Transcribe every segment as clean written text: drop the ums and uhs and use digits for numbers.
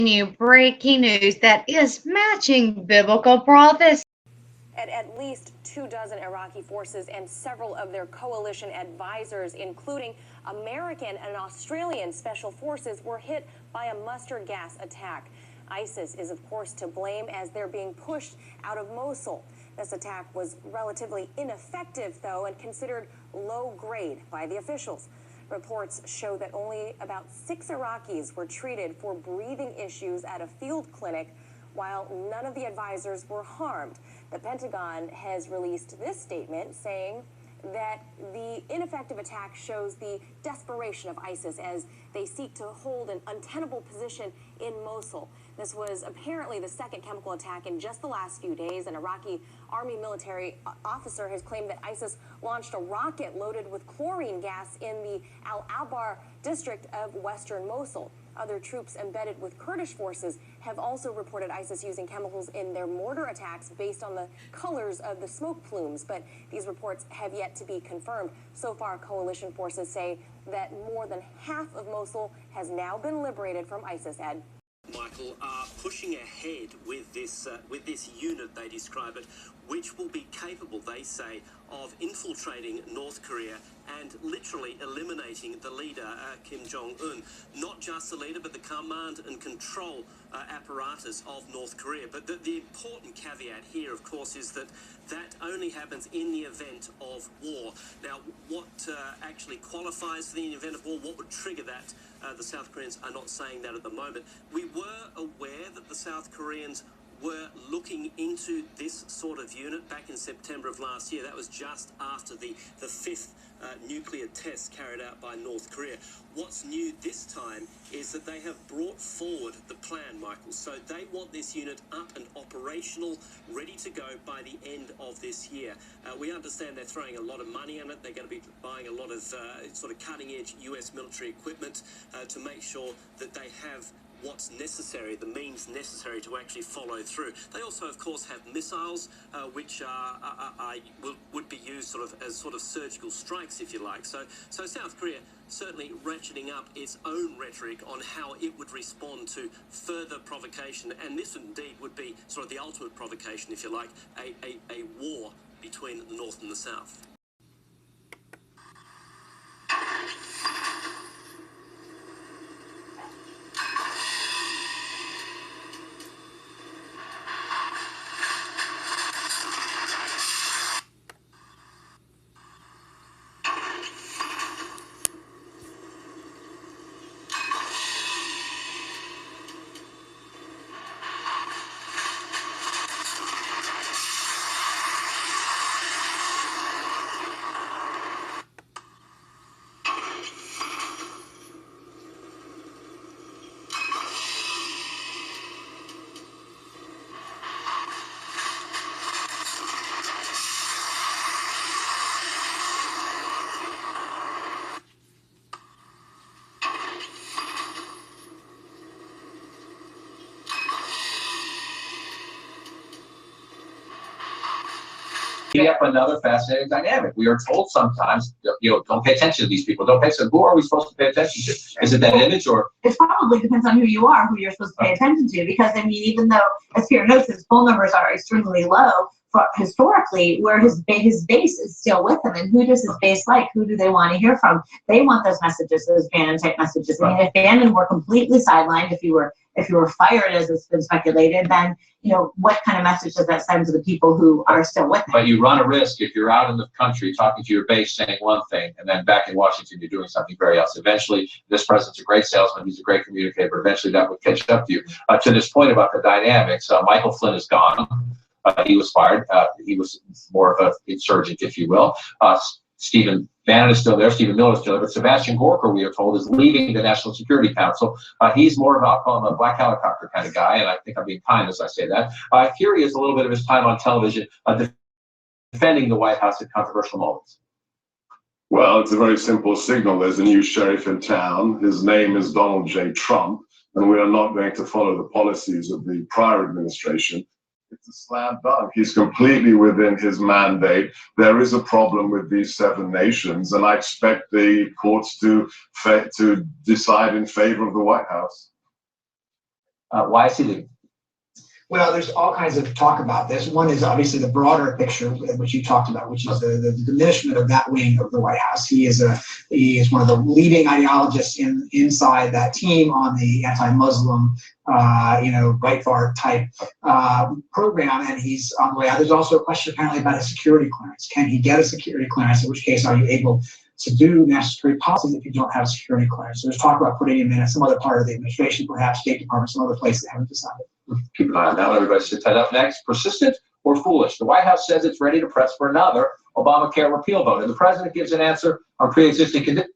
New breaking news that is matching biblical prophecy. At least 24 Iraqi forces and several of their coalition advisors, including American and Australian special forces, were hit by a mustard gas attack. ISIS is, of course, to blame as they're being pushed out of Mosul. This attack was relatively ineffective, though, and considered low grade by the officials. Reports show that only about 6 Iraqis were treated for breathing issues at a field clinic, while none of the advisors were harmed. The Pentagon has released this statement saying that the ineffective attack shows the desperation of ISIS as they seek to hold an untenable position in Mosul. This was apparently the second chemical attack in just the last few days. An Iraqi army military officer has claimed that ISIS launched a rocket loaded with chlorine gas in the Al-Abar district of western Mosul. Other troops embedded with Kurdish forces have also reported ISIS using chemicals in their mortar attacks based on the colors of the smoke plumes, but these reports have yet to be confirmed. So far, coalition forces say that more than half of Mosul has now been liberated from ISIS, Ed. Michael, are pushing ahead with this unit, they describe it, which will be capable, they say, of infiltrating North Korea and literally eliminating the leader, Kim Jong-un. Not just the leader, but the command and control apparatus of North Korea. But the important caveat here, of course, is that that only happens in the event of war. Now, what actually qualifies for the event of war, what would trigger that? The South Koreans are not saying that at the moment. We were aware that the South Koreans were looking into this sort of unit back in September of last year. That was just after the fifth nuclear test carried out by North Korea. What's new this time is that they have brought forward the plan, Michael. So they want this unit up and operational, ready to go by the end of this year. We understand they're throwing a lot of money on it. They're going to be buying a lot of sort of cutting-edge US military equipment to make sure that they have what's necessary, the means necessary to actually follow through. They also, of course, have missiles, which would be used sort of as sort of surgical strikes, if you like. So South Korea certainly ratcheting up its own rhetoric on how it would respond to further provocation, and this indeed would be sort of the ultimate provocation, if you like, a war between the North and the South. Up another fascinating dynamic. We are told sometimes, don't pay attention to these people. Don't pay attention. Who are we supposed to pay attention to? Is it that image, or it probably depends on who you are, who you're supposed to pay attention to? Because I mean, even though, as Peter notes, his poll numbers are extremely low, historically, where his base is still with him, and who does his base like? Who do they want to hear from? They want those messages, those Bannon type messages. I mean, if Bannon were completely sidelined, if you were fired, as it's been speculated, then what kind of message does that send to the people who are still with him? But you run a risk if you're out in the country talking to your base, saying one thing, and then back in Washington you're doing something very else. Eventually, this president's a great salesman, he's a great communicator, but eventually that would catch up to you. To this point about the dynamics, Michael Flynn is gone. He was fired. He was more of an insurgent, if you will. Stephen Bannon is still there. Stephen Miller is still there. But Sebastian Gorka, we are told, is leaving the National Security Council. He's more of, I'll call him a black helicopter kind of guy, and I think I'm being kind as I say that. Here he is, a little bit of his time on television defending the White House at controversial moments. Well, it's a very simple signal. There's a new sheriff in town. His name is Donald J. Trump, and we are not going to follow the policies of the prior administration. It's a slam dunk. He's completely within his mandate. There is a problem with these 7 nations, and I expect the courts to decide in favor of the White House. Why is he leaving? Well, there's all kinds of talk about this. One is obviously the broader picture, which you talked about, which is the diminishment of that wing of the White House. He is one of the leading ideologists inside that team on the anti-Muslim, Breitbart type program, and he's on the way out. There's also a question apparently about a security clearance. Can he get a security clearance? In which case, are you able to do national security policies if you don't have a security clearance? So there's talk about putting him in some other part of the administration, perhaps State Department, some other place they haven't decided. Keep an eye on that. Everybody sit tight. Up next, persistent or foolish? The White House says it's ready to press for another Obamacare repeal vote, and the president gives an answer on pre-existing conditions.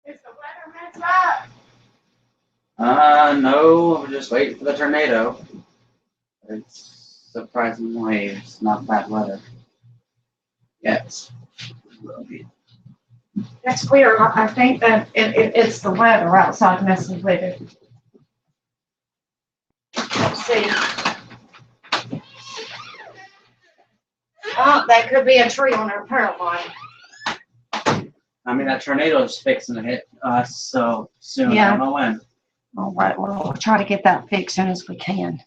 Is the weather heads up? No, we're just waiting for the tornado. It's surprisingly, it's not bad weather. Yes. That's weird. I think that it's the weather outside messing with it. Let's see. Oh, that could be a tree on our power line. I mean, that tornado is fixing to hit us so soon. Yeah. I don't know when. All right, well, we'll try to get that fixed soon as we can.